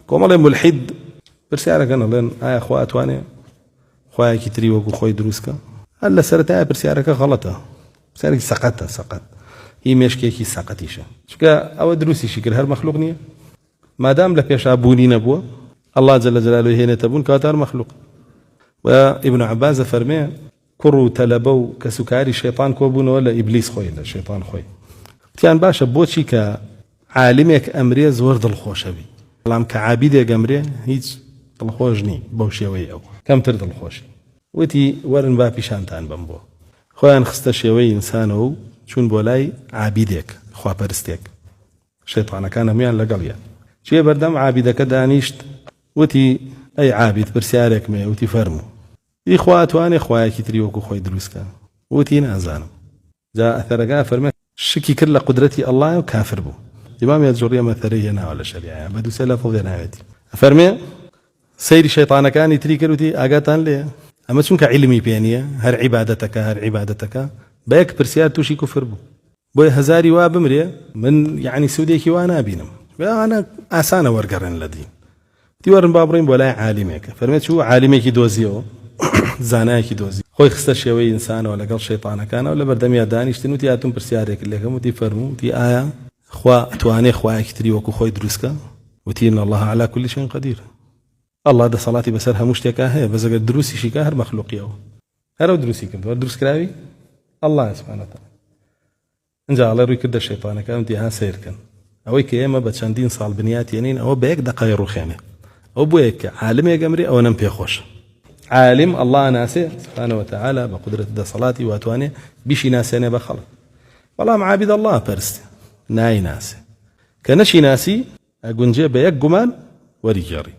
کۆمەڵێ ملحید پرسیارەکەن ئەڵێن ئایا خوا ئەتوانێ خوایەکی تری وەکو خۆی دروستکە؟ هەر لە سەرەتایە پرسیارەکە غەڵەتە، پرسیارێکی سەقەتە، سەقەت هی مێشکێکی سەقەتیشە، چونکە ئەوە دروستیشی کرد هەر مەخلوق نییە. مادام لە پێشا بوونی نەبووە الله جل جلاله هێنێتە بوون کەواتە هەر مەخلوق. و ابن عباس فەرمێ کوڕ و تەلەبە و کەسوکاری شەیطان کۆبوونەوە لە ئیبلیس خۆی، لە شەیطان خۆی. وتیان باشە بۆچی کە عالمێک ئەمرێ زۆر دڵخۆشە بی، بەڵام کە عابیدێک ئەمرێ هیچ دڵخۆش نی بەو شێوەی ئەو کەمتر دڵخۆشی. وتی وەرن با پیشانتان بم بۆ خۆیان خستە شێوەی ئینسانەوە و چوون بۆ لای عابیدێک، خواپەرستێک. شەیطانەکان هەمویان لەگەڵیە. چیە بەردەم عابیدەکە دانیشت، وتی ئەی عابید پرسیارێکمێ، وتی فەرموو. ئی خوا ئەتوانێ خوایەکی تری وەکو خۆی دروستکە؟ وتی نازانم. جا ئەثەرەکە فەرمێ شکی کرد لە قودرەتی ئەڵڵایە و کافر بوو. ئیمام ئەجوڕی ئەمە ئەثەرەی هێناوە لە شەریعەیە بە دووسێ لەفڵ هێناوێتی. فەرمێ سەیری شەیطانەکانی تری کرد، وتی ئاگاتان لێیە ئەمە چونکە عیلمی پێ نییە، هەر عیبادەتەکە بە یەک پرسیار تووشی کوفر بوو. بۆیە هەزاری وا بمرێ من یعنی سوودێکی وا نابینم، ئەنە ئاسانە وەرگەڕێن لە دین. دیوەرن با بڕین بۆ لای عالیمێکە. فەرمێت چوو عالیمێکی دۆزیەوە، زانایەکی دۆزی، خۆی خستە شێوەی ئینسانەوە لەگەڵ شەیطانەکانەوە لە بەردەمیا دانیشتن. وتی هاتوون پرسیارێک لێکم، وتی فەرموو، وتی ئایا خوا ئەتوانێ خوایەکی تری وەکو خۆی دروستکە؟ وتی إن الله على كل شيء قدير. الله دەسەڵاتی بەسەر هەموو شتێکا هەیە، بەس ئەگەر دروستیشیکە هەر مەخلوقیەوە، هەرەو دروستی کردووە، دروست کراوی الله سبحانه وتعالى. اینجا ئەڵێ ڕووی کردە شەیطانەکان، وتی ها سیرکەن ئەوەی کە ئێمە بە چەندین ساڵ بنیاتێنین ئەوە بە یەک دقەی ڕوخێنێ. ئەو بۆیە کە عالمێک ئەمرێ ئەوە نەم پێخۆشە. عالم الله ناسێ سبحانه وتعالى بە قودرەت دەسەڵاتی واتوانێ بیشی ناسێنێ بە خەڵک. بەڵام عابد الله پەرستێ نایناسێ، کە نەشی ناسی ئەگونجێ بە یەک گومان وەریگێڕی.